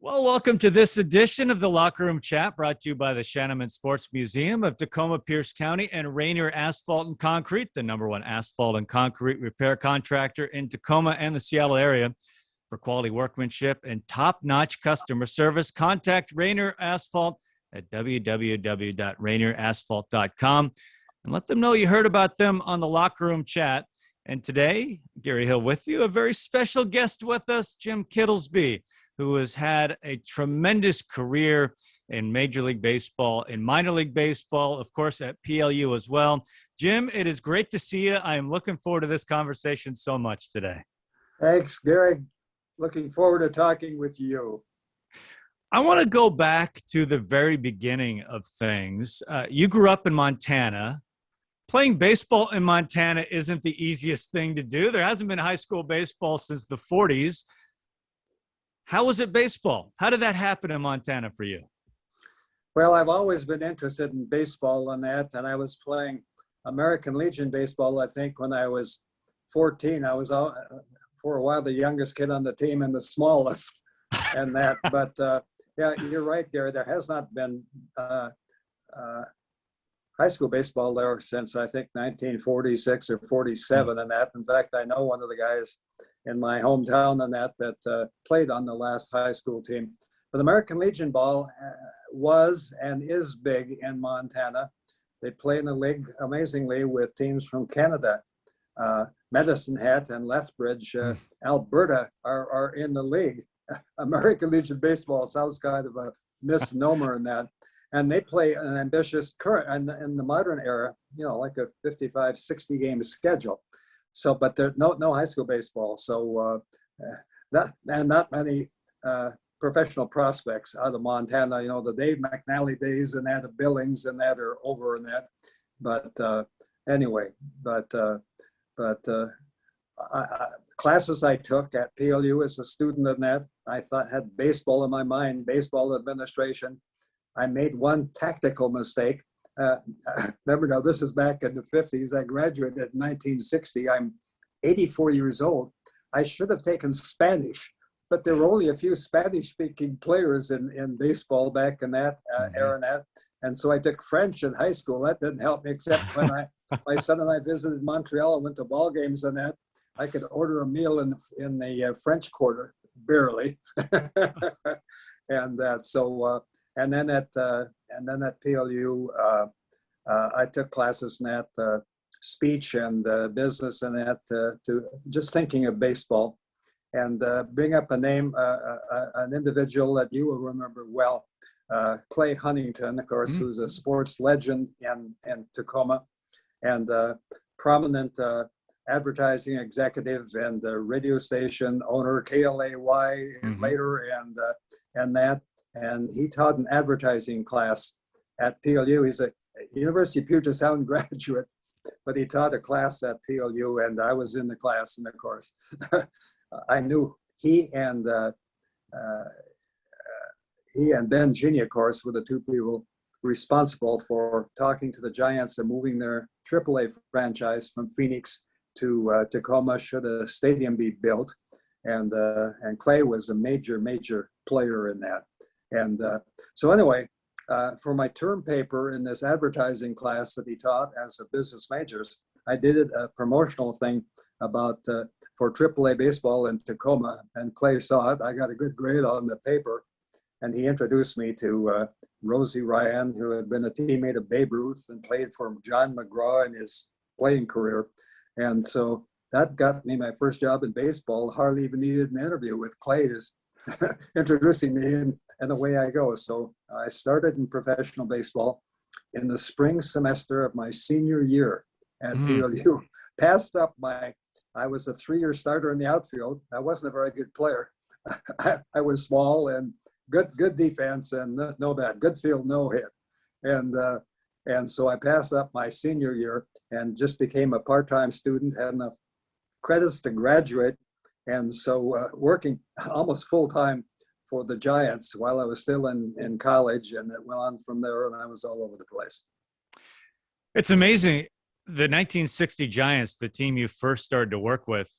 Well, welcome to this edition of the Locker Room Chat, brought to you by the Shanneman Sports Museum of Tacoma, Pierce County, and Rainier Asphalt and Concrete, the #1 asphalt and concrete repair contractor in Tacoma and the Seattle area. For quality workmanship and top-notch customer service, contact Rainier Asphalt at www.rainierasphalt.com and let them know you heard about them on the Locker Room Chat. And today, Gary Hill with you, a very special guest with us, Jim Kittilsby, who has had a tremendous career in Major League Baseball, in minor league baseball, of course, at PLU as well. Jim, it is great to see you. I am looking forward to this conversation so much today. Thanks, Gary. Looking forward to talking with you. I want to go back to the very beginning of things. You grew up in Montana. Playing baseball in Montana isn't the easiest thing to do. There hasn't been high school baseball since the 40s. How was it baseball? How did that happen in Montana for you? Well, I've always been interested in baseball and that, and I was playing American Legion baseball, I think, when I was 14. I was, for a while, the youngest kid on the team and the smallest and that. But, yeah, you're right, Gary. There has not been high school baseball there since, I think, 1946 or 47 and that. In fact, I know one of the guys in my hometown and that played on the last high school team. But American Legion ball was and is big in Montana. They play in a league, amazingly, with teams from Canada. Medicine Hat and Lethbridge, Alberta are in the league. American Legion baseball sounds kind of a misnomer in that. And they play an ambitious current in the modern era, like a 55, 60 game schedule. So, but there's no high school baseball. So not many professional prospects out of Montana. The Dave McNally days and that of Billings and that are over and that. But anyway, classes I took at PLU as a student in that, I thought had baseball in my mind, baseball administration. I made one tactical mistake. Remember now, this is back in the 50s. I graduated in 1960. I'm 84 years old. I should have taken Spanish, but there were only a few Spanish-speaking players in baseball back in that era. And so I took French in high school. That didn't help me, except when my son and I visited Montreal and went to ball games and that. I could order a meal in the French Quarter, barely. And that so. And then at PLU, I took classes in that speech and business and that to just thinking of baseball, and bring up a name, an individual that you will remember well, Clay Huntington, of course, who's a sports legend in Tacoma, and prominent advertising executive and radio station owner, KLAY later, and that. And he taught an advertising class at PLU. He's a University of Puget Sound graduate, but he taught a class at PLU, and I was in the class. And of course, I knew he and Ben Gini, of course, were the two people responsible for talking to the Giants and moving their AAA franchise from Phoenix to Tacoma should a stadium be built. And Clay was a major player in that. And so anyway, for my term paper in this advertising class that he taught as a business majors, I did a promotional thing about for AAA baseball in Tacoma, and Clay saw it. I got a good grade on the paper, and he introduced me to Rosie Ryan, who had been a teammate of Babe Ruth and played for John McGraw in his playing career. And so that got me my first job in baseball. Hardly even needed an interview with Clay, just introducing me, and away I go. So I started in professional baseball in the spring semester of my senior year at PLU. I was a 3-year starter in the outfield. I wasn't a very good player. I was small and good defense and no bad, good field, no hit. And so I passed up my senior year and just became a part-time student, had enough credits to graduate. And so working almost full-time for the Giants while I was still in college, and it went on from there, and I was all over the place. It's amazing. The 1960 Giants, the team you first started to work with,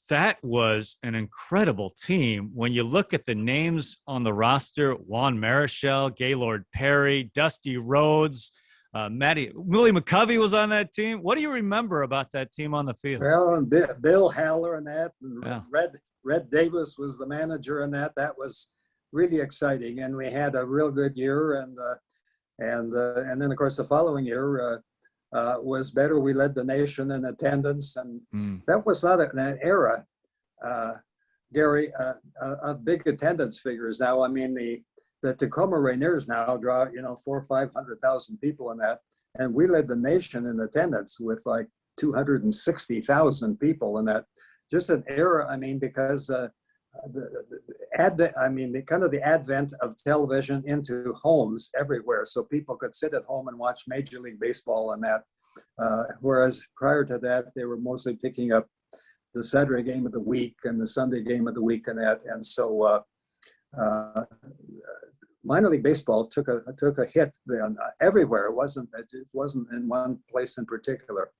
that was an incredible team. When you look at the names on the roster, Juan Marichal, Gaylord Perry, Dusty Rhodes, Willie McCovey was on that team. What do you remember about that team on the field? Well, and Bill Haller and that, and Yeah. Red Davis was the manager and that. That was really exciting, and we had a real good year. And then of course the following year was better. We led the nation in attendance, and that was not an era, Gary, of big attendance figures. Now, I mean, the Tacoma Rainiers now draw 400,000 or 500,000 people in that, and we led the nation in attendance with like 260,000 people in that. Just an era. I mean, because the advent of television into homes everywhere, so people could sit at home and watch Major League Baseball and that. Whereas prior to that, they were mostly picking up the Saturday game of the week and the Sunday game of the week and that. And so minor league baseball took a hit then everywhere. It wasn't in one place in particular,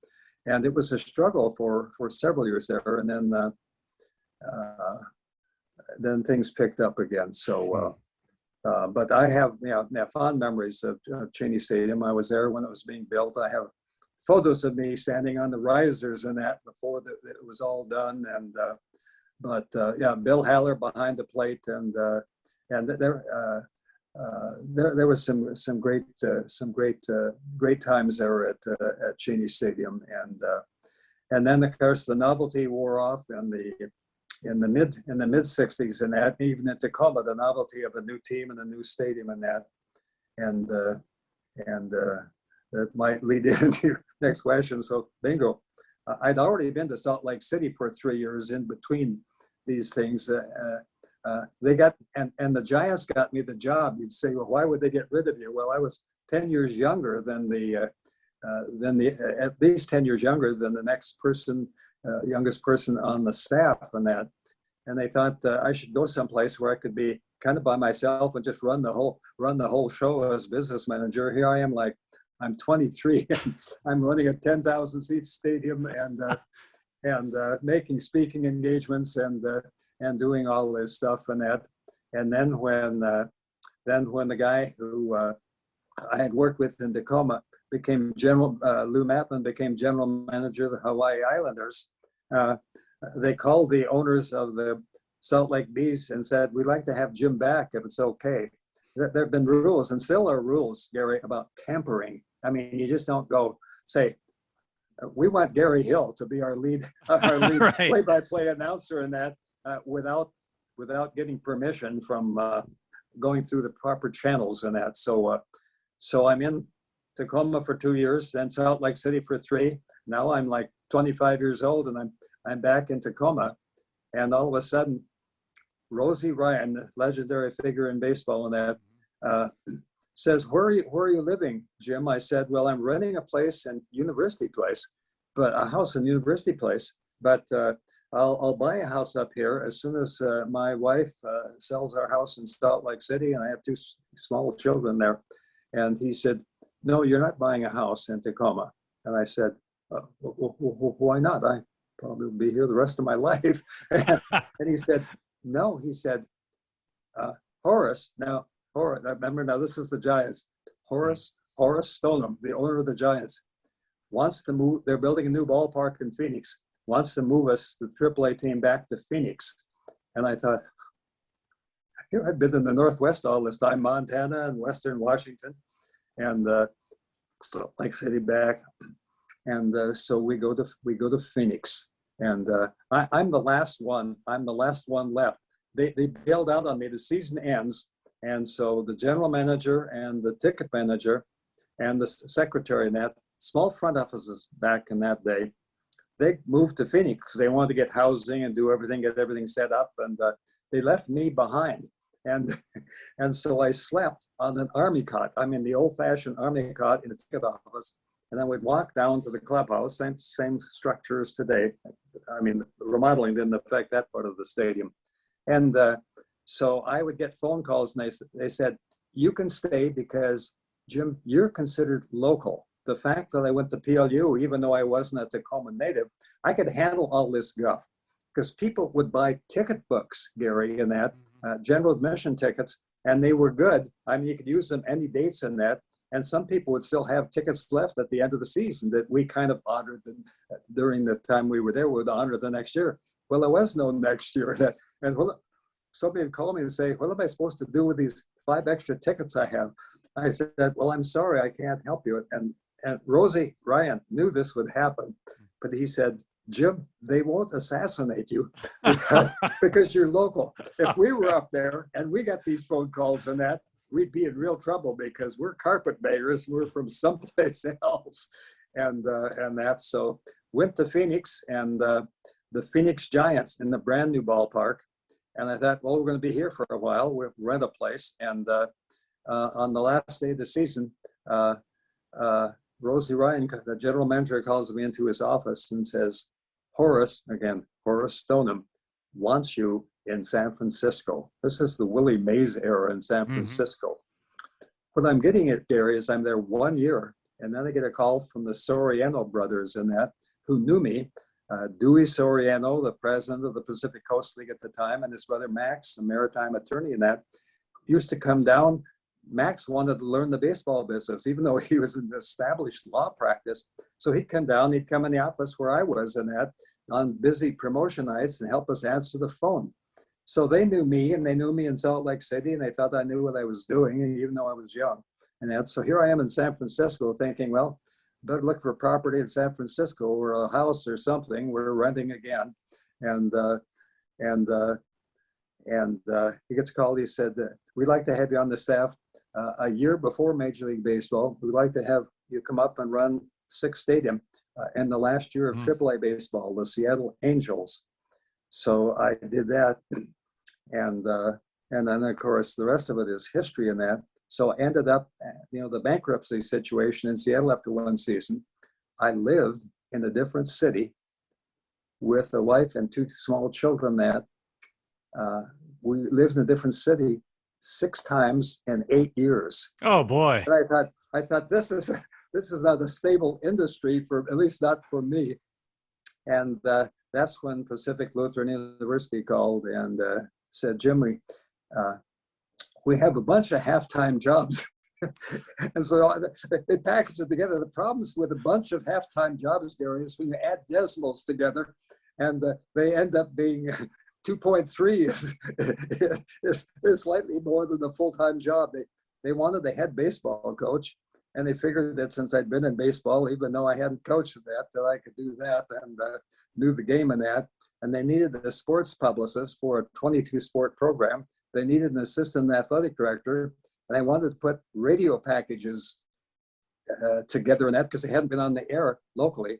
and it was a struggle for several years there. And then things picked up again. So, but I have fond memories of Cheney Stadium. I was there when it was being built. I have photos of me standing on the risers and that before it was all done. And Bill Haller behind the plate, and there was some great times there at Cheney Stadium. And then of course the novelty wore off in the mid 60s, and that even in Tacoma, the novelty of a new team and a new stadium and that, and that might lead into your next question. So bingo, I'd already been to Salt Lake City for 3 years in between these things. They got and the Giants got me the job. You'd say, well, why would they get rid of you? Well, I was 10 years younger than at least 10 years younger than the next person. Youngest person on the staff and that, and they thought I should go someplace where I could be kind of by myself and just run the whole show as business manager. Here I am, like I'm 23 and I'm running a 10,000 seat stadium and making speaking engagements and doing all this stuff and that. And then when the guy who I had worked with in Tacoma became Lou Matlin became general manager of the Hawaii Islanders, they called the owners of the Salt Lake Bees and said, we'd like to have Jim back if it's okay. There have been rules, and still are rules, Gary, about tampering. I mean, you just don't go say, we want Gary Hill to be our lead Right. play-by-play announcer and that without getting permission from going through the proper channels and that. So I'm in Tacoma for 2 years, then Salt Lake City for 3. Now I'm like 25 years old, and I'm back in Tacoma, and all of a sudden, Rosie Ryan, the legendary figure in baseball, and that says, "Where are you living, Jim?" I said, "Well, I'm renting a place in University Place, but a house in University Place, but I'll buy a house up here as soon as my wife sells our house in Salt Lake City, and I have 2 small children there." And he said, "No, you're not buying a house in Tacoma." And I said, "Why not? I probably will be here the rest of my life." And he said, "No," he said, Horace, I remember now this is the Giants, Horace Stoneham, the owner of the Giants, wants to move. They're building a new ballpark in Phoenix, wants to move us, the AAA team, back to Phoenix. And I thought, I've been in the Northwest all this time, Montana and Western Washington, and Salt Lake City back. And so we go to Phoenix, and I'm the last one. I'm the last one left. They bailed out on me. The season ends, and so the general manager and the ticket manager and the secretary in that small front offices back in that day, they moved to Phoenix because they wanted to get housing and do everything, get everything set up, and they left me behind. And so I slept on an army cot. I mean, the old-fashioned army cot in the ticket office. And then we'd walk down to the clubhouse, same structure as today. I mean, remodeling didn't affect that part of the stadium. And so I would get phone calls, and they said, "You can stay because, Jim, you're considered local." The fact that I went to PLU, even though I wasn't a Tacoma native, I could handle all this guff. because people would buy ticket books, Gary, in that general admission tickets, and they were good. I mean, you could use them any dates in that. And some people would still have tickets left at the end of the season that we kind of honored them during the time we were there. We would honor the next year. Well, there was no next year. And somebody would call me and say, what am I supposed to do with these 5 extra tickets I have? I said, well, I'm sorry, I can't help you. And Rosie Ryan knew this would happen, but he said, Jim, they won't assassinate you because you're local. If we were up there and we got these phone calls and that, we'd be in real trouble because we're carpetbaggers. We're from someplace else. And that's so went to Phoenix and the Phoenix Giants in the brand new ballpark. And I thought, well, we're going to be here for a while. We'll rent a place. And on the last day of the season, Rosie Ryan, the general manager, calls me into his office and says, Horace Stoneham wants you in San Francisco. This is the Willie Mays era in San Francisco. What I'm getting at, Gary, is I'm there 1 year, and then I get a call from the Soriano brothers in that, who knew me. Dewey Soriano, the president of the Pacific Coast League at the time, and his brother Max, a maritime attorney in that, used to come down. Max wanted to learn the baseball business, even though he was in established law practice. So he'd come down, he'd come in the office where I was and that on busy promotion nights and help us answer the phone. So they knew me, and they knew me in Salt Lake City, and they thought I knew what I was doing, even though I was young. And that, so here I am in San Francisco thinking, well, better look for property in San Francisco or a house or something. We're renting again. And he gets called. He said, we'd like to have you on the staff a year before Major League Baseball. We'd like to have you come up and run Six Stadium in the last year of AAA baseball, the Seattle Angels. So I did that. And then, of course, the rest of it is history in that. So I ended up, the bankruptcy situation in Seattle after one season. I lived in a different city with a wife and 2 small children that we lived in a different city 6 times in 8 years. Oh boy. And I thought this is not a stable industry, for at least not for me. And that's when Pacific Lutheran University called and said, Jim, we have a bunch of half-time jobs. And so they packaged it together. The problems with a bunch of half-time jobs, Gary, is when you add decimals together and they end up being 2.3 is slightly more than the full-time job. They wanted a head baseball coach, and they figured that since I'd been in baseball, even though I hadn't coached that I could do that and knew the game in that. And they needed a sports publicist for a 22-sport program. They needed an assistant athletic director, and I wanted to put radio packages together in that because they hadn't been on the air locally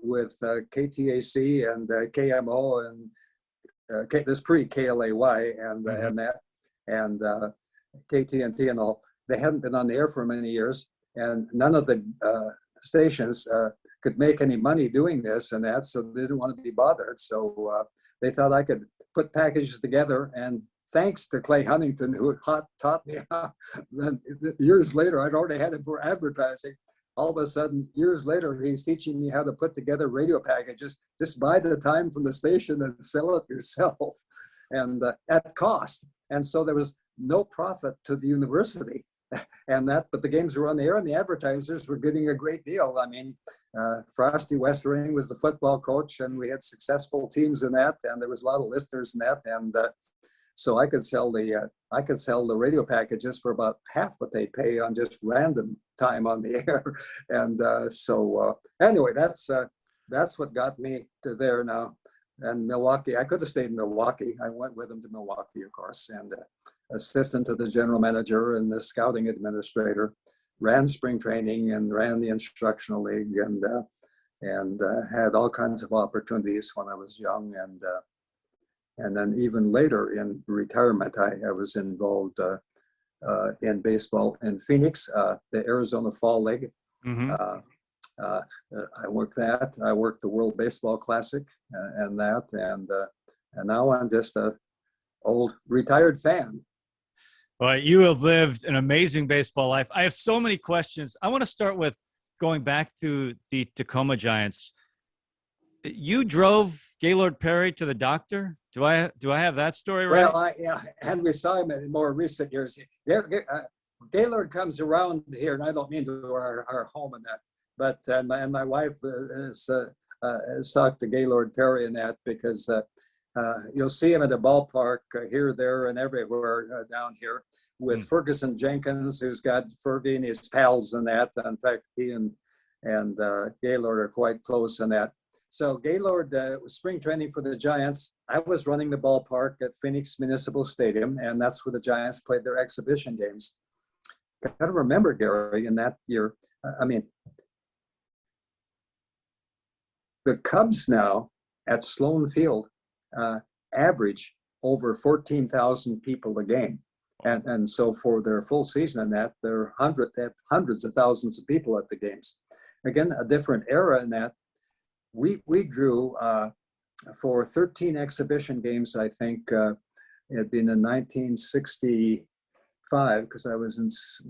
with KTAC and KMO and this pre-KLAY and that and KTNT and all. They hadn't been on the air for many years, and none of the stations could make any money doing this and that, so they didn't want to be bothered. So they thought I could put packages together, and thanks to Clay Huntington, who taught me how. Then years later, I'd already had him for advertising. All of a sudden, years later, he's teaching me how to put together radio packages. Just buy the time from the station and sell it yourself, and at cost. And so there was no profit to the university. But the games were on the air, and the advertisers were getting a great deal. I mean, Frosty Westering was the football coach, and we had successful teams in that, and there was a lot of listeners in that, and so I could sell the radio packages for about half what they pay on just random time on the air, and anyway, that's what got me to there now. And Milwaukee, I could have stayed in Milwaukee. I went with them to Milwaukee, of course, and assistant to the general manager and the scouting administrator, ran spring training and ran the instructional league, and had all kinds of opportunities when I was young, and then even later in retirement, I was involved in baseball in Phoenix, the Arizona Fall League. I worked that. I worked the World Baseball Classic and now I'm just a old retired fan. Well, you have lived an amazing baseball life. I have so many questions. I want to start with going back to the Tacoma Giants. you drove Gaylord Perry to the doctor. Do I have that story right? Well, and we saw him in more recent years. Gaylord comes around here, and I don't mean to our home and that, but my wife has talked to Gaylord Perry and that because you'll see him at the ballpark here, there, and everywhere down here with Ferguson Jenkins, who's got Fergie and his pals and that. In fact, he and Gaylord are quite close in that. So Gaylord was spring training for the Giants. I was running the ballpark at Phoenix Municipal Stadium, and that's where the Giants played their exhibition games. Got to remember, Gary, in that year, the Cubs now at Sloan Field average over 14,000 people a game. And so for their full season and that, they have hundreds of thousands of people at the games. Again, a different era in that. We drew for 13 exhibition games, I think it had been in 1965, because I was in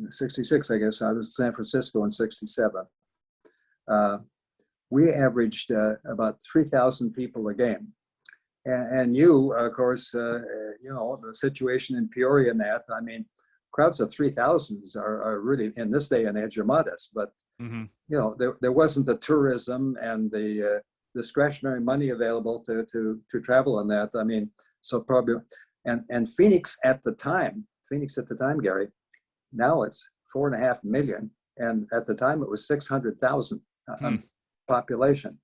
66, I guess. I was in San Francisco in 67. We averaged about 3,000 people a game. And you, of course, the situation in Peoria and that, crowds of 3,000s are really, in this day and age, are modest, but there wasn't the tourism and the discretionary money available to travel on that. So probably, and Phoenix at the time, Gary, now it's 4.5 million, and at the time it was 600,000 population,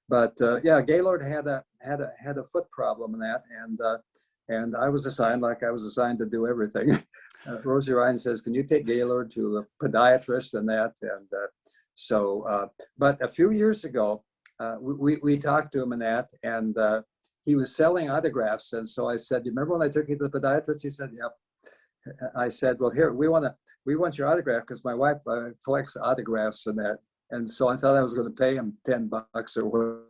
but Gaylord had a foot problem in that, and I was assigned to do everything. Rosie Ryan says, "Can you take Gaylord to a podiatrist and that?" And but a few years ago, we talked to him and that, and he was selling autographs. And so I said, "You remember when I took you to the podiatrist?" He said, "Yep." I said, "Well, here, we want your autograph because my wife collects autographs and that." And so I thought I was going to pay him $10 or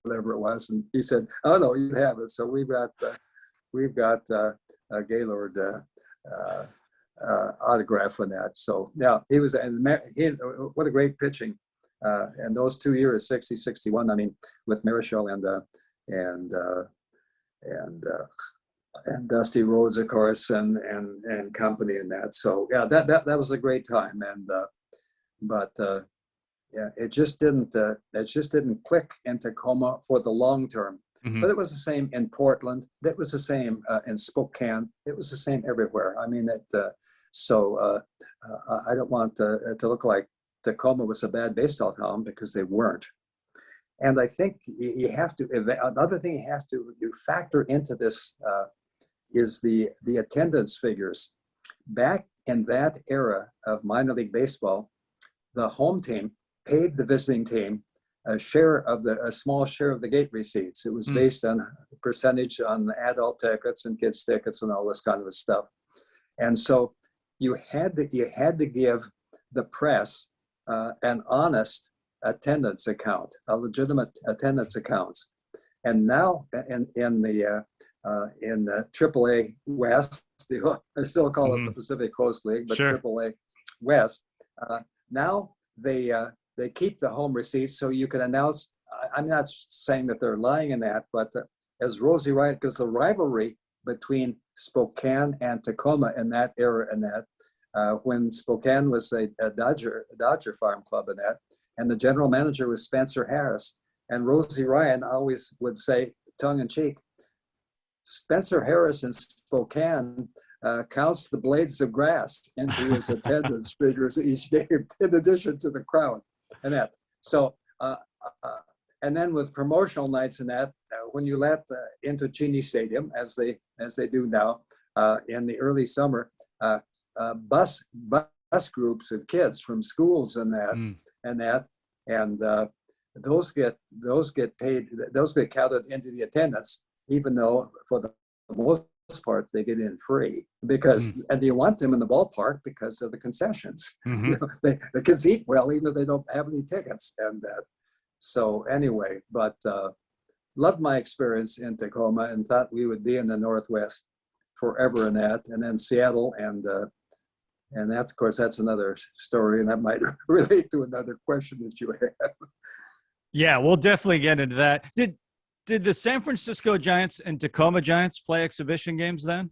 whatever it was. And he said, "Oh no, you have it." So we've got a Gaylord autograph on that. So yeah, he was, what a great pitching. And those 2 years, 60, 61, with Marichal and Dusty Rhodes, of course, and company and that. So yeah, that was a great time. It just didn't click in Tacoma for the long term. But it was the same in Portland. It was the same in Spokane. It was the same everywhere. I don't want to look like Tacoma was a bad baseball town, because they weren't. And I think you have to, another thing you factor into this is the attendance figures. Back in that era of minor league baseball, the home team paid the visiting team a small share of the gate receipts. It was based on percentage on adult tickets and kids tickets and all this kind of stuff. And so you had to give the press an honest attendance account, a legitimate attendance accounts. And now in the AAA West, I still call it the Pacific Coast League, but sure. AAA West, now they keep the home receipts, so you can announce. I'm not saying that they're lying in that, but as Rosie Ryan, because the rivalry between Spokane and Tacoma in that era and that, when Spokane was a Dodger farm club in that, and the general manager was Spencer Harris, and Rosie Ryan always would say, tongue in cheek, Spencer Harris in Spokane counts the blades of grass into his attendance figures each game, in addition to the crowd and that. So, and then with promotional nights and that, when you let into Cheney Stadium, as they do now, in the early summer, bus groups of kids from schools and that, and those get paid, those get counted into the attendance, even though for the most part they get in free, because and you want them in the ballpark because of the concessions. The kids eat well even if they don't have any tickets, and so anyway, but loved my experience in Tacoma and thought we would be in the Northwest forever in that, and then Seattle and And that's, of course, that's another story, and that might relate to another question that you have. Yeah, we'll definitely get into that. Did the San Francisco Giants and Tacoma Giants play exhibition games then?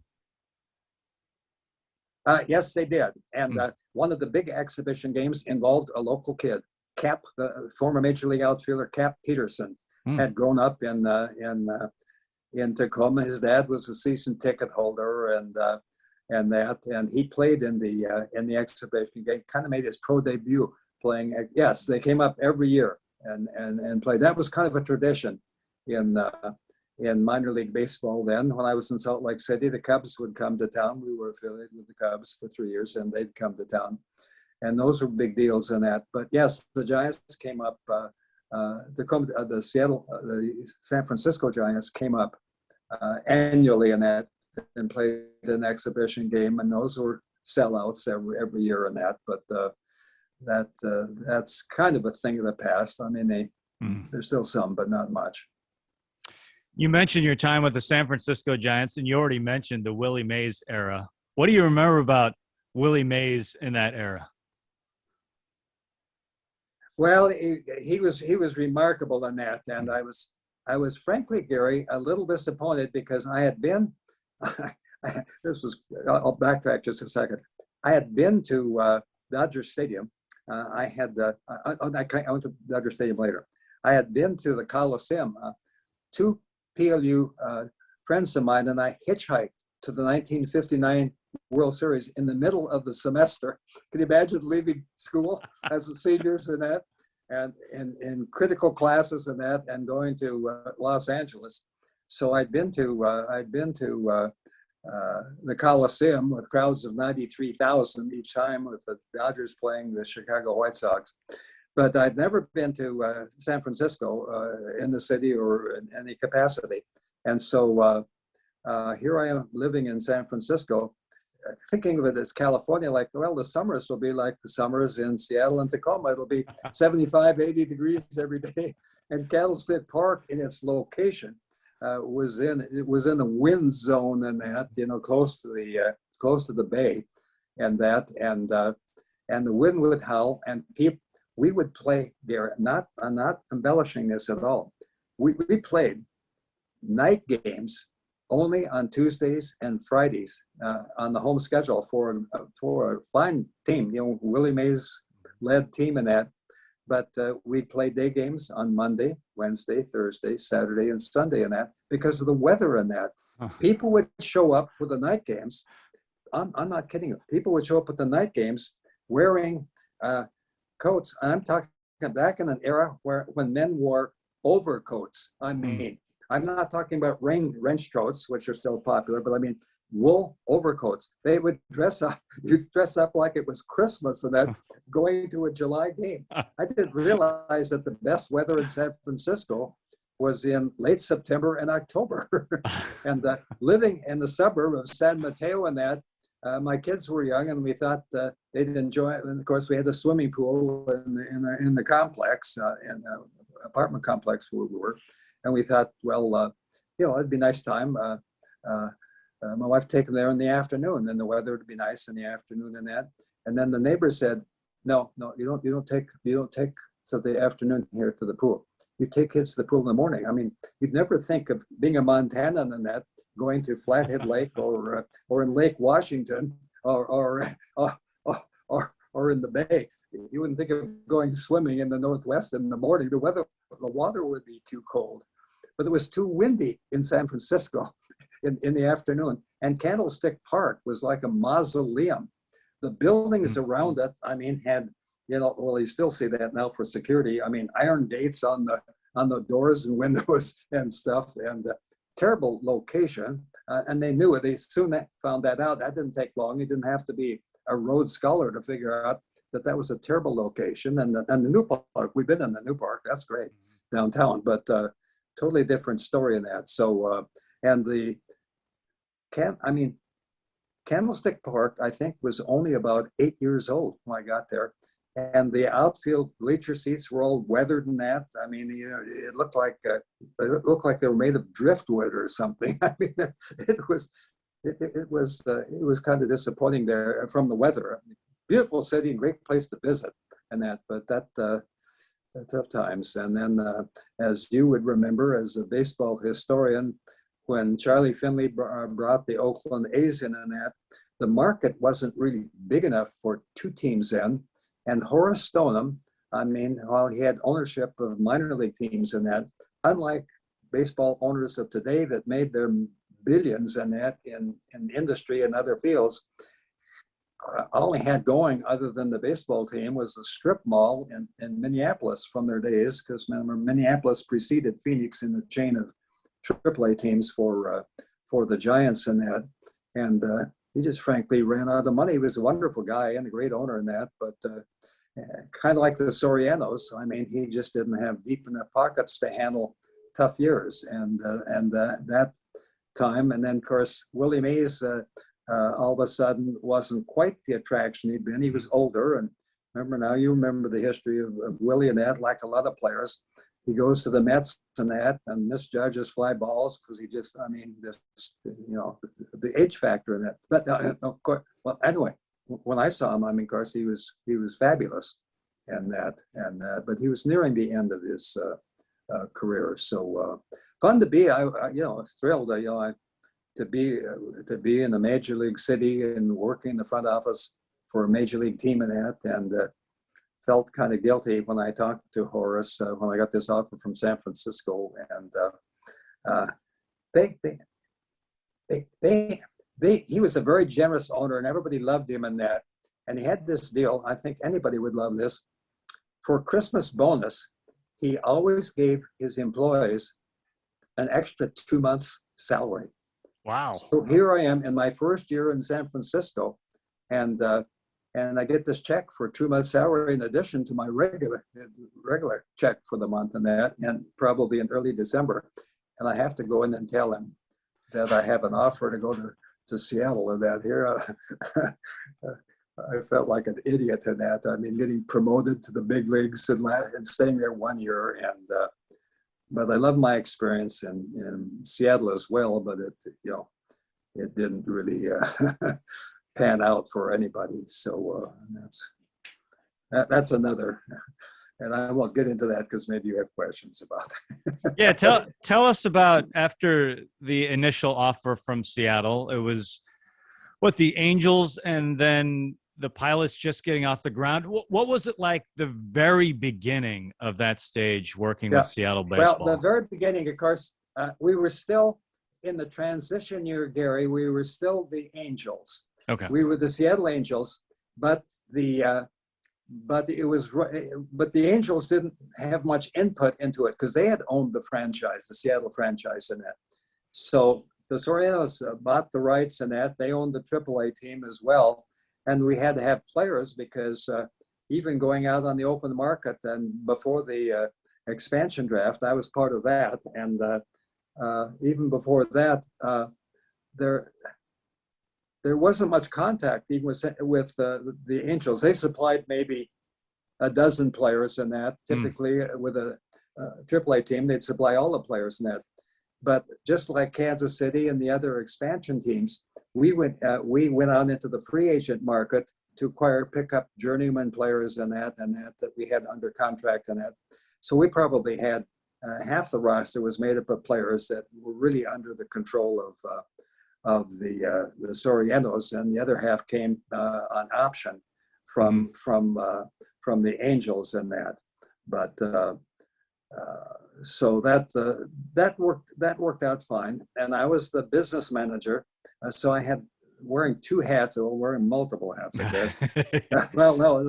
Yes, they did. And one of the big exhibition games involved a local kid, Cap, the former Major League outfielder, Cap Peterson, had grown up in Tacoma. His dad was a season ticket holder, and he played in the exhibition game. Kind of made his pro debut playing. Yes, they came up every year and played. That was kind of a tradition in minor league baseball then. When I was in Salt Lake City, the Cubs would come to town. We were affiliated with the Cubs for 3 years, and they'd come to town. And those were big deals in that. But yes, the Giants came up, the San Francisco Giants came up annually in that and played an exhibition game. And those were sellouts every year in that. But that's kind of a thing of the past. I mean, there's still some, but not much. You mentioned your time with the San Francisco Giants, and you already mentioned the Willie Mays era. What do you remember about Willie Mays in that era? Well, he was remarkable in that, and I was frankly, Gary, a little disappointed because I had been. I'll backtrack just a second. I had been to Dodger Stadium. I went to Dodger Stadium later. I had been to the Coliseum. Two PLU friends of mine and I hitchhiked to the 1959 World Series in the middle of the semester. Can you imagine leaving school as seniors and that, and in critical classes and that, and going to Los Angeles? So I'd been to the Coliseum with crowds of 93,000 each time, with the Dodgers playing the Chicago White Sox. But I'd never been to San Francisco in the city or in any capacity. And so here I am living in San Francisco, thinking of it as California, like, well, the summers will be like the summers in Seattle and Tacoma. It'll be 75, 80 degrees every day. And Candlestick Park, in its location, was in a wind zone and that, close to the bay, and the wind would howl, and we would play there. I'm not embellishing this at all. We played night games only on Tuesdays and Fridays on the home schedule for a fine team. Willie Mays led team in that. But we played day games on Monday, Wednesday, Thursday, Saturday, and Sunday in that because of the weather in that. People would show up for the night games. I'm not kidding you. People would show up at the night games wearing coats. I'm talking back in an era when men wore overcoats. I mean, I'm not talking about wrench coats, which are still popular, but I mean wool overcoats. They would dress up. You'd dress up like it was Christmas and that, going to a July game. I didn't realize that the best weather in San Francisco was in late September and October. And living in the suburb of San Mateo and that, my kids were young and we thought they'd enjoy it. And of course, we had a swimming pool in the complex, in the apartment complex where we were. And we thought, well, it'd be a nice time. My wife take them there in the afternoon, and the weather would be nice in the afternoon and that. And then the neighbor said, no, you don't take to the afternoon here to the pool. You take kids to the pool in the morning. I mean, you'd never think of being a Montanan and that, going to Flathead Lake or in Lake Washington or in the Bay. You wouldn't think of going swimming in the Northwest in the morning. The water would be too cold. But it was too windy in San Francisco in the afternoon. And Candlestick Park was like a mausoleum. The buildings around it, I mean, had, well, you still see that now for security. I mean, iron gates on the doors and windows and stuff, and terrible location. And they knew it. They soon found that out. That didn't take long. You didn't have to be a Rhodes Scholar to figure out that was a terrible location. And the new park, we've been in the new park. That's great downtown, but totally different story in that. So, and Candlestick Park, I think, was only about 8 years old when I got there. And the outfield bleacher seats were all weathered in that. I mean, it looked like they were made of driftwood or something. I mean, it it was kind of disappointing there from the weather. Beautiful city and great place to visit and that, but tough times. And then, as you would remember as a baseball historian, when Charlie Finley brought the Oakland A's in and that, the market wasn't really big enough for two teams then. And Horace Stoneham, I mean, while he had ownership of minor league teams and that, unlike baseball owners of today that made their billions and that in industry and other fields, all they had going other than the baseball team was the strip mall in Minneapolis from their days, because remember, Minneapolis preceded Phoenix in the chain of AAA teams for the Giants and that. And he just frankly ran out of money. He was a wonderful guy and a great owner in that, but kind of like the Sorianos. I mean, he just didn't have deep enough pockets to handle tough years. And that time, and then of course Willie Mays all of a sudden wasn't quite the attraction he'd been. He was older, and you remember the history of Willie and that, like a lot of players. He goes to the Mets and that, and misjudges fly balls because he just, I mean, the age factor in that. But of course, well, anyway, when I saw him, I mean, of course, he was fabulous, and that, but he was nearing the end of his career. So fun to be. I was thrilled. To be in a major league city and working in the front office for a major league team in that, and felt kind of guilty when I talked to Horace when I got this offer from San Francisco, and he was a very generous owner, and everybody loved him in that. And he had this deal. I think anybody would love this. For Christmas bonus, he always gave his employees an extra 2 months' salary. Wow. So here I am in my first year in San Francisco, and I get this check for 2 months' salary in addition to my regular check for the month and that, and probably in early December. And I have to go in and tell him that I have an offer to go to Seattle and that here. I felt like an idiot in that. I mean, getting promoted to the big leagues and staying there 1 year, but I love my experience in Seattle as well, but it didn't really pan out for anybody. So that's another, and I won't get into that because maybe you have questions about it. Yeah, tell us about after the initial offer from Seattle. It was the Angels and then the Pilots just getting off the ground. What was it like the very beginning of that stage working with Seattle baseball? Well, the very beginning, of course, we were still in the transition year, Gary. We were still the Angels. Okay. We were the Seattle Angels, but the Angels didn't have much input into it because they had owned the franchise, the Seattle franchise, and that. So the Sorianos bought the rights and that. They owned the AAA team as well. And we had to have players because even going out on the open market and before the expansion draft, I was part of that. And even before that, there wasn't much contact even with the Angels. They supplied maybe a dozen players in that. Typically with a AAA team, they'd supply all the players in that. But just like Kansas City and the other expansion teams, we went out into the free agent market to pick up journeyman players and that we had under contract and that. So we probably had half the roster was made up of players that were really under the control of the Sorianos, and the other half came on option from the Angels and that. But so that worked out fine, and I was the business manager, so I had wearing two hats, or wearing multiple hats, I guess. Well, no,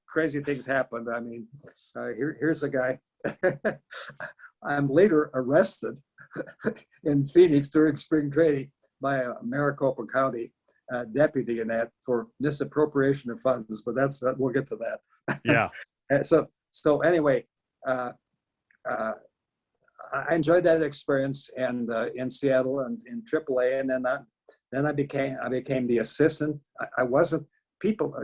crazy things happened. I mean, here's a guy. I'm later arrested in Phoenix during spring training by a Maricopa County deputy in that for misappropriation of funds, but we'll get to that. Yeah. So anyway. I enjoyed that experience and in Seattle and in AAA, and then I became the assistant. People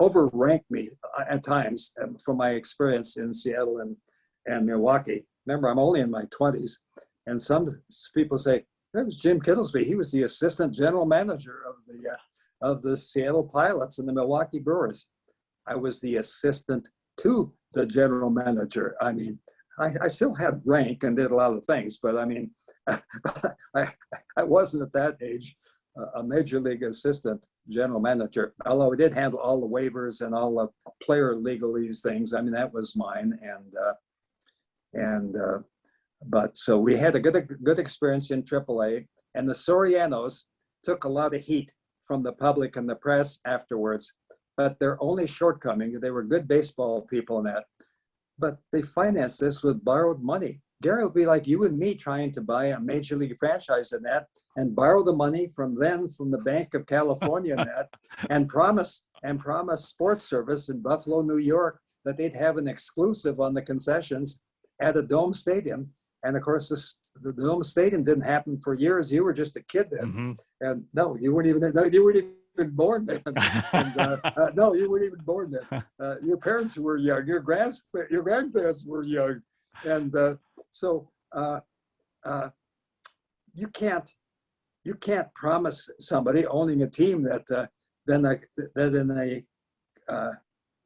overranked me at times for my experience in Seattle and Milwaukee. Remember, I'm only in my 20s, and some people say, That was Jim Kittilsby. He was the assistant general manager of the Seattle Pilots and the Milwaukee Brewers. I was the assistant to the general manager. I mean, I still had rank and did a lot of things, but I mean, I wasn't at that age a major league assistant general manager, although I did handle all the waivers and all the player legalese things. I mean, that was mine. But so we had a good experience in AAA, and the Sorianos took a lot of heat from the public and the press afterwards. But their only shortcoming, they were good baseball people in that, but they financed this with borrowed money. Gary will be like you and me trying to buy a major league franchise in that and borrow the money from the Bank of California in that and promise Sports Service in Buffalo, New York, that they'd have an exclusive on the concessions at a Dome Stadium. And of course, the Dome Stadium didn't happen for years. You were just a kid then. Mm-hmm. And no, you weren't even born then. And, no, you weren't even born then. Your parents were young. Your grandparents were young. And so you can't promise somebody owning a team that in a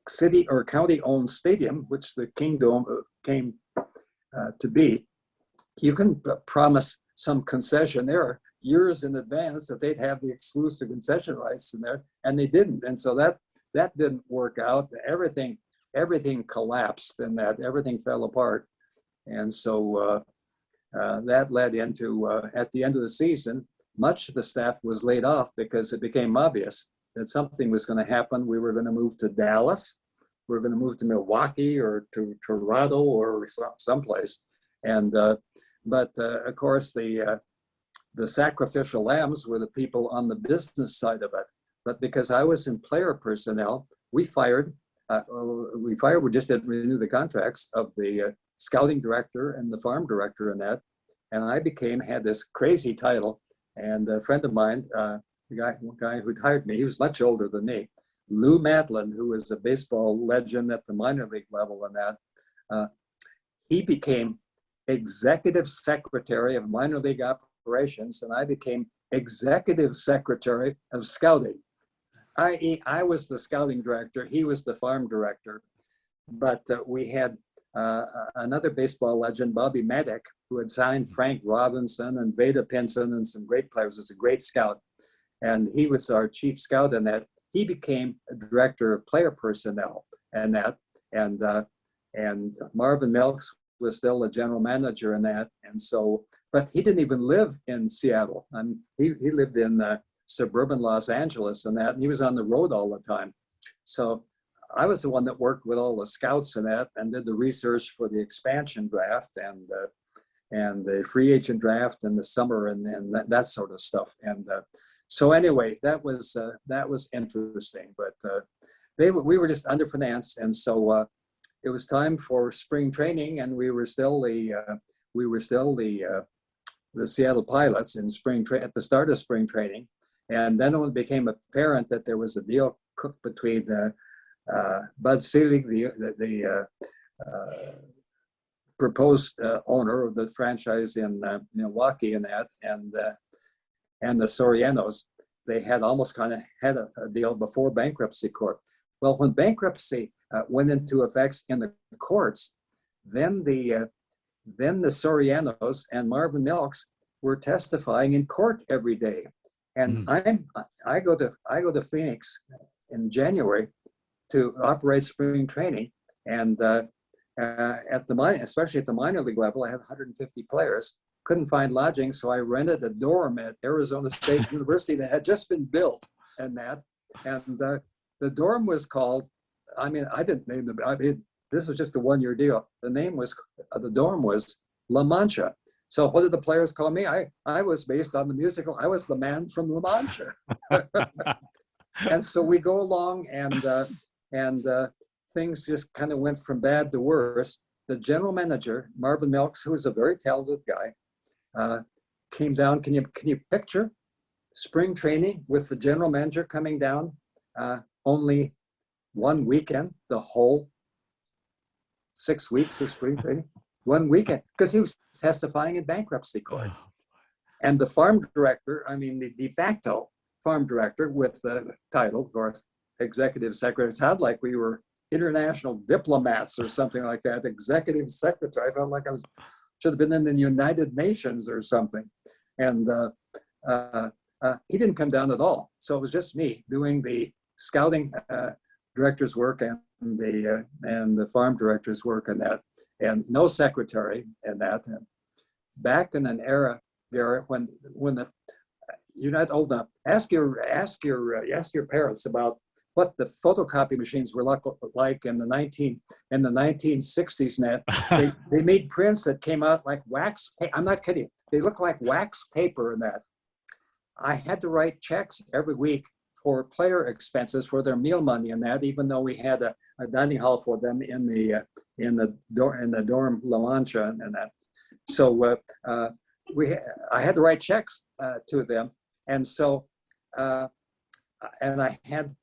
city or county-owned stadium, which the Kingdom came to be, you can promise some concession there years in advance that they'd have the exclusive concession rights in there, and they didn't. And so that didn't work out. Everything collapsed, and that everything fell apart. And so that led into at the end of the season, much of the staff was laid off because it became obvious that something was going to happen. We were going to move to Dallas, we were going to move to Milwaukee or to Toronto or someplace. And but of course the sacrificial lambs were the people on the business side of it. But because I was in player personnel, we just didn't renew the contracts of the scouting director and the farm director and that. And I had this crazy title. And a friend of mine, the guy who hired me, he was much older than me, Lou Matlin, who was a baseball legend at the minor league level and that, he became executive secretary of minor league operations, and I became executive secretary of scouting. I.e., I was the scouting director, he was the farm director, but we had another baseball legend, Bobby Maddock, who had signed Frank Robinson and Veda Pinson and some great players, was a great scout. And he was our chief scout in that. He became a director of player personnel and that. And Marvin Milks was still a general manager in that. And so, but he didn't even live in Seattle. He lived in suburban Los Angeles and that, and he was on the road all the time. So I was the one that worked with all the scouts and that, and did the research for the expansion draft and the free agent draft in the summer and that sort of stuff. And so anyway, that was interesting. But we were just underfinanced, and so it was time for spring training, and we were still the Seattle Pilots in at the start of spring training. And then when it became apparent that there was a deal cooked between Bud Selig, the proposed owner of the franchise in Milwaukee and the Sorianos, they had almost kind of had a deal before bankruptcy court. Well, when bankruptcy went into effect in the courts, then the Sorianos and Marvin Milks were testifying in court every day. And I go to Phoenix in January to operate spring training, and especially at the minor league level, I had 150 players. Couldn't find lodging, so I rented a dorm at Arizona State University that had just been built, and the dorm was called. I didn't name them. This was just a one-year deal. The dorm was La Mancha. So what did the players call me? I was based on the musical. I was the man from La Mancha. And so we go along, and things just kind of went from bad to worse. The general manager, Marvin Milks, who was a very talented guy, came down. Can you picture spring training with the general manager coming down only one weekend, the whole 6 weeks of spring training? One weekend, because he was testifying in bankruptcy court. And the farm director, I mean, the de facto farm director with the title, of course, executive secretary. It sounded like we were international diplomats or something like that. Executive secretary. I felt like I should have been in the United Nations or something. And he didn't come down at all. So it was just me doing the scouting director's work and the farm director's work and that, and no secretary and that. And back in an era, Garrett, when you're not old enough, ask your parents about what the photocopy machines were like in the 1960s. And that they made prints that came out like wax. I'm not kidding. They look like wax paper and that. I had to write checks every week for player expenses for their meal money and that, even though we had a dining hall for them in the dorm La Mancha and that. So I had to write checks to them, and so and I had.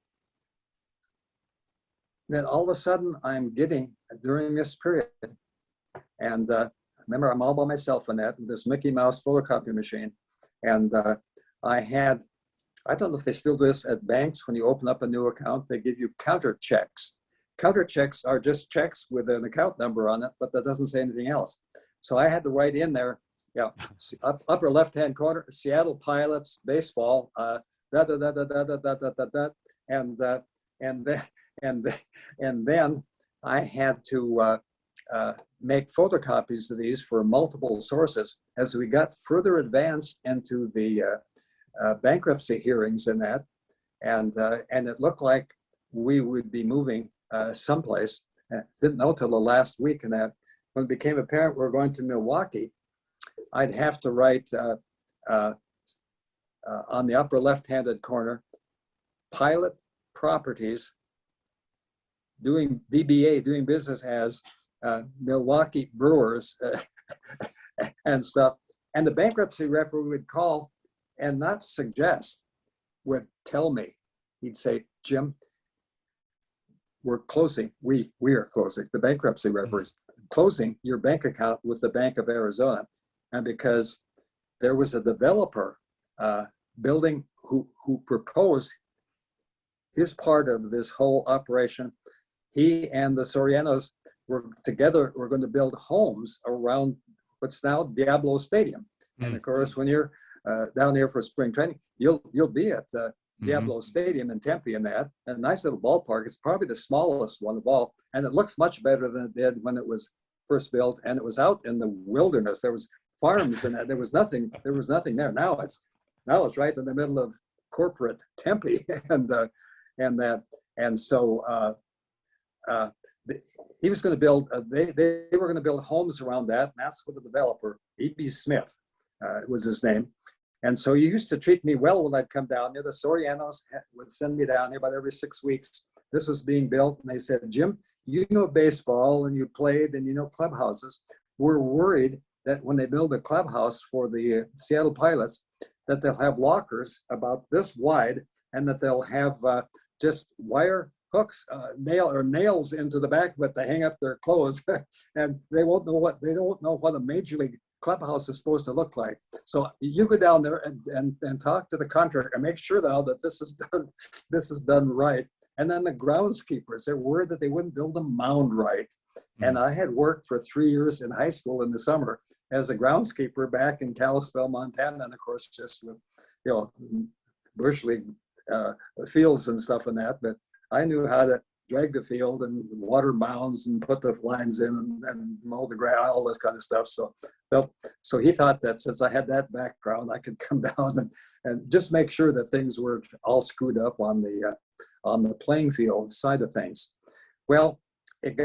Then all of a sudden I'm getting during this period, and remember I'm all by myself in that with this Mickey Mouse photocopy machine, and I don't know if they still do this at banks. When you open up a new account, they give you counter checks. Counter checks are just checks with an account number on it, but that doesn't say anything else. So I had to write in there, upper left-hand corner, Seattle Pilots baseball, and then I had to make photocopies of these for multiple sources. As we got further advanced into the bankruptcy hearings and that, and it looked like we would be moving someplace. Didn't know till the last week and that. When it became apparent we're going to Milwaukee, I'd have to write on the upper left-handed corner, Pilot Properties, doing DBA, doing business as Milwaukee Brewers and stuff. And the bankruptcy referee would call and not suggest, would tell me. He'd say, Jim, we're closing. We are closing. The bankruptcy referees closing your bank account with the Bank of Arizona. And because there was a developer building who proposed his part of this whole operation, he and the Sorianos were together, we're going to build homes around what's now Diablo Stadium. And of course, when you're down here for spring training, you'll be at Diablo Stadium in Tempe and that. A nice little ballpark. It's probably the smallest one of all. And it looks much better than it did when it was first built. And it was out in the wilderness. There was farms and there was nothing there. Now it's right in the middle of corporate Tempe and that. And so he was going to build, they were going to build homes around that. And that's what the developer, E.B. Smith, was his name. And so he used to treat me well when I'd come down here. The Sorianos would send me down here about every 6 weeks. This was being built. And they said, Jim, you know baseball and you played and you know clubhouses. We're worried that when they build a clubhouse for the Seattle Pilots, that they'll have lockers about this wide and that they'll have just wire hooks, nails into the back of it to hang up their clothes. And they don't know what a major league clubhouse is supposed to look like. So you go down there and talk to the contractor and make sure though that this is done right. And then the groundskeepers, they're worried that they wouldn't build a mound right. And I had worked for 3 years in high school in the summer as a groundskeeper back in Kalispell, Montana, and of course just with bush league fields and stuff and that. But I knew how to drag the field and water mounds and put the lines in and mow the grass, all this kind of stuff. So he thought that since I had that background, I could come down and just make sure that things were all screwed up on the playing field side of things. Well, it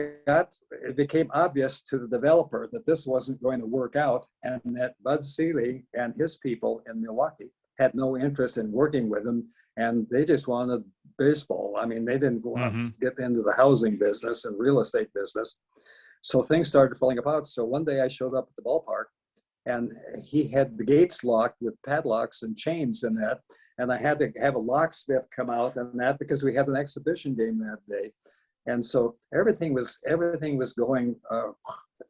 became obvious to the developer that this wasn't going to work out and that Bud Seeley and his people in Milwaukee had no interest in working with him. And they just wanted baseball. I mean, they didn't want to get into the housing business and real estate business. So things started falling apart. So one day I showed up at the ballpark and he had the gates locked with padlocks and chains and that. And I had to have a locksmith come out and that because we had an exhibition game that day. And so everything was going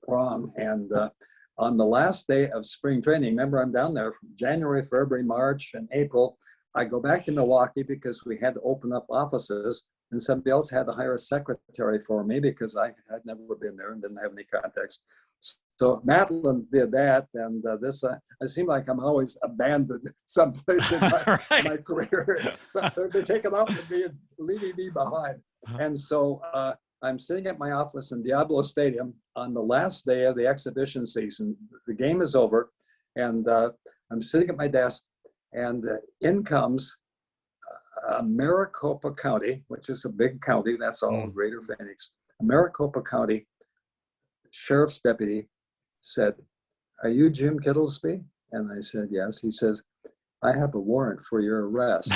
wrong. And on the last day of spring training, remember I'm down there from January, February, March, and April. I go back to Milwaukee because we had to open up offices, and somebody else had to hire a secretary for me because I had never been there and didn't have any contacts. So Madeline did that, and I seem like I'm always abandoned someplace in Right. my career. So they're taking off with me and leaving me behind. And so I'm sitting at my office in Diablo Stadium on the last day of the exhibition season. The game is over, and I'm sitting at my desk, and in comes Maricopa County, which is a big county. That's all Greater Phoenix. Maricopa County Sheriff's deputy said, "Are you Jim Kittilsby?" And I said, "Yes." He says, "I have a warrant for your arrest."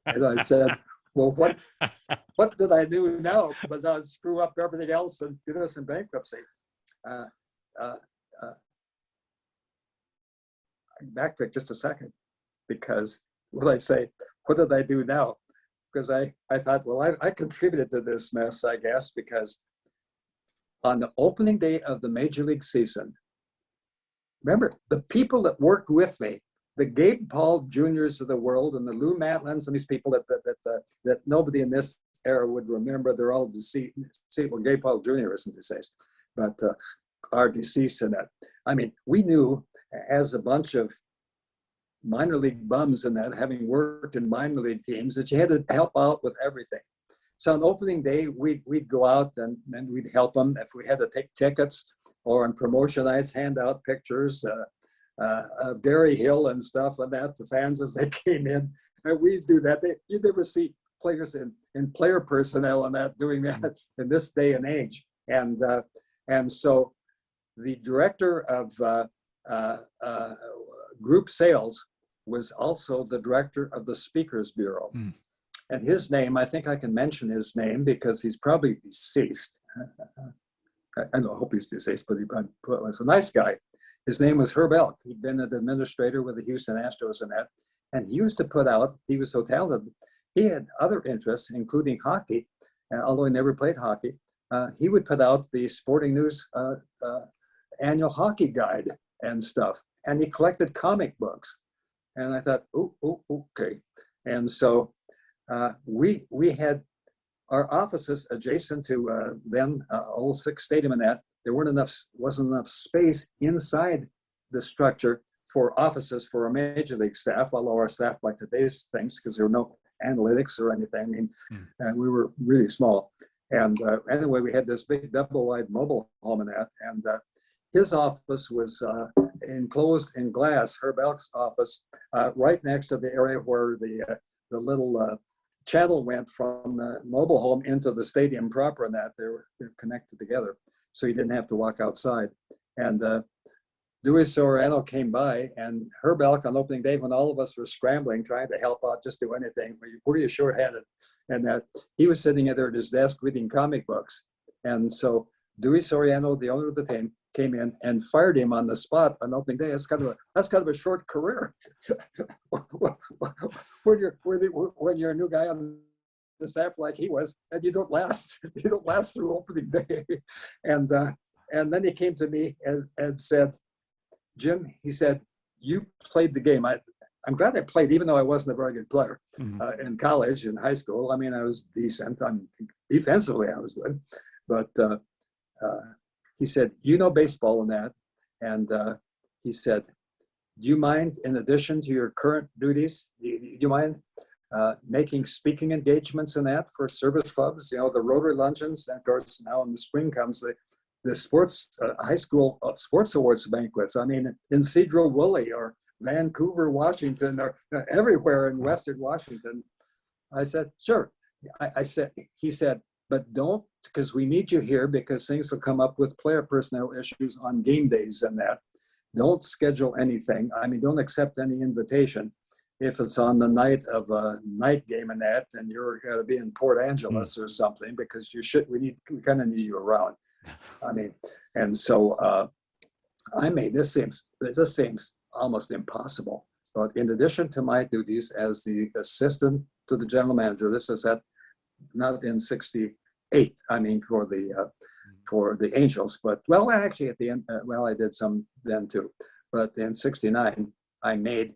And I said, "Well, what did I do now but screw up everything else and get us in bankruptcy?" Backtrack just a second, because what I say, what did I do now? Because I thought, well, I contributed to this mess, I guess, because on the opening day of the Major League season, remember, the people that worked with me, the Gabe Paul Juniors of the world and the Lou Matlins and these people that nobody in this era would remember, they're all deceased. Well, Gabe Paul Jr. isn't deceased, but are deceased in that. I mean, we knew as a bunch of minor league bums and that, having worked in minor league teams, that you had to help out with everything. So on opening day, we'd go out and we'd help them if we had to take tickets, or on promotion nights, hand out pictures, Barry Hill and stuff like that to fans as they came in. And we'd do that. You'd never see players in player personnel and that doing that in this day and age. And so the director of group sales was also the director of the Speakers Bureau. And his name, I think I can mention his name because he's probably deceased. I don't hope he's deceased, but he was a nice guy. His name was Herb Elk. He'd been an administrator with the Houston Astros and that. And he used to put out, he was so talented, he had other interests, including hockey, although he never played hockey. He would put out the Sporting News annual hockey guide and stuff. And he collected comic books. And I thought, oh, okay. And so we had our offices adjacent to then Old Six Stadium and that. There wasn't enough space inside the structure for offices for our major league staff, although our staff by today's things, because there were no analytics or anything. I mean, we were really small. And anyway, we had this big double-wide mobile home in that. And his office was enclosed in glass, Herb Elk's office, right next to the area where the little channel went from the mobile home into the stadium proper, and that they're connected together. So you didn't have to walk outside. And Dewey Soriano came by, and Herb Elk on opening day, when all of us were scrambling, trying to help out, just do anything, were you short-handed? And that he was sitting there at his desk reading comic books. And so Dewey Soriano, the owner of the team, came in and fired him on the spot on opening day. That's kind of a short career. when you're a new guy on the staff like he was, and you don't last through opening day. And then he came to me and said, "Jim," he said, "you played the game. I'm glad I played, even though I wasn't a very good player in college and high school. I mean, I was decent. Defensively, I was good, but." He said, "You know baseball and that." And he said, "Do you mind, in addition to your current duties, do you mind making speaking engagements in that for service clubs? You know, the Rotary Luncheons, and of course, now in the spring comes the sports, high school sports awards banquets. I mean, in Cedro-Woolley or Vancouver, Washington, or everywhere in Western Washington." I said, "Sure." He said, "But don't, because we need you here because things will come up with player personnel issues on game days and that. Don't schedule anything. I mean, don't accept any invitation if it's on the night of a night game and that, and you're going to be in Port Angeles or something, because we kind of need you around." I mean, and so this seems almost impossible. But in addition to my duties as the assistant to the general manager, this is not in 68. I mean, for the for the Angels. But well, actually at the end, well, I did some then too. But in '69, I made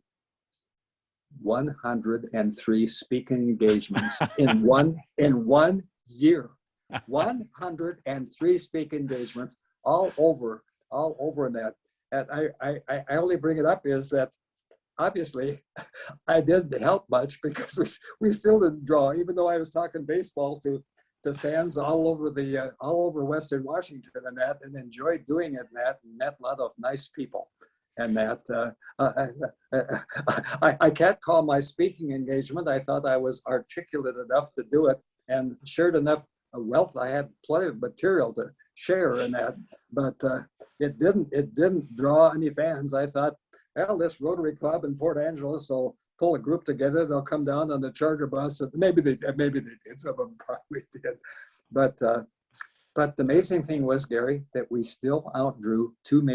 103 speaking engagements in one year. 103 speaking engagements all over that. And I only bring it up is that obviously I didn't help much because we still didn't draw, even though I was talking baseball to fans all over Western Washington and enjoyed doing it and that, and met a lot of nice people. And that I can't call my speaking engagement. I thought I was articulate enough to do it and shared enough wealth. I had plenty of material to share in that, but it didn't draw any fans. I thought, well, this Rotary Club in Port Angeles will pull a group together. They'll come down on the charter bus. And maybe they did. Some of them probably did, but the amazing thing was, Gary, that we still outdrew two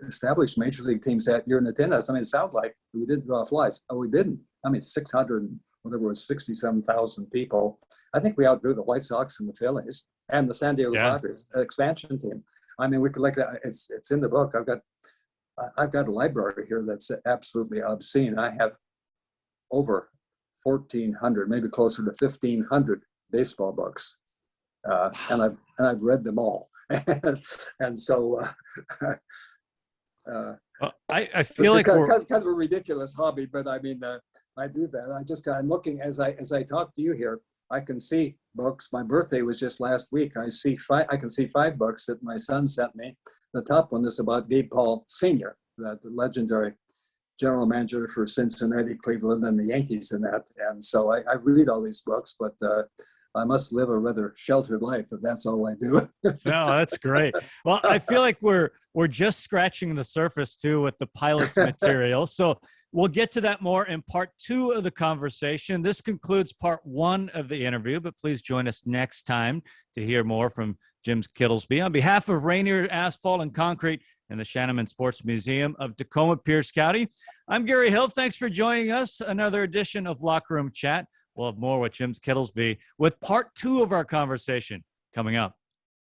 established major league teams that year in attendance. I mean, it sounds like we didn't draw flies. Oh, we didn't. I mean, 600, whatever it was, 67,000 people. I think we outdrew the White Sox and the Phillies and the San Diego Padres expansion team. I mean, we could that. It's in the book. I've got a library here that's absolutely obscene. I have over 1,400, maybe closer to 1,500 baseball books. And I've read them all, and so I feel like kind of a ridiculous hobby, but I mean I do that. I'm looking as I talk to you here. I can see books. My birthday was just last week. I can see 5 books that my son sent me. The top one is about Gabe Paul Sr., the legendary general manager for Cincinnati, Cleveland, and the Yankees and that. And so I read all these books, but I must live a rather sheltered life if that's all I do. No, that's great. Well, I feel like we're just scratching the surface too with the Pilots material. So we'll get to that more in part 2 of the conversation. This concludes part 1 of the interview, but please join us next time to hear more from Jim Kittilsby. On behalf of Rainier Asphalt and Concrete and the Shanneman Sports Museum of Tacoma Pierce County, I'm Gary Hill. Thanks for joining us. Another edition of Locker Room Chat. We'll have more with Jim Kittilsby with part 2 of our conversation coming up.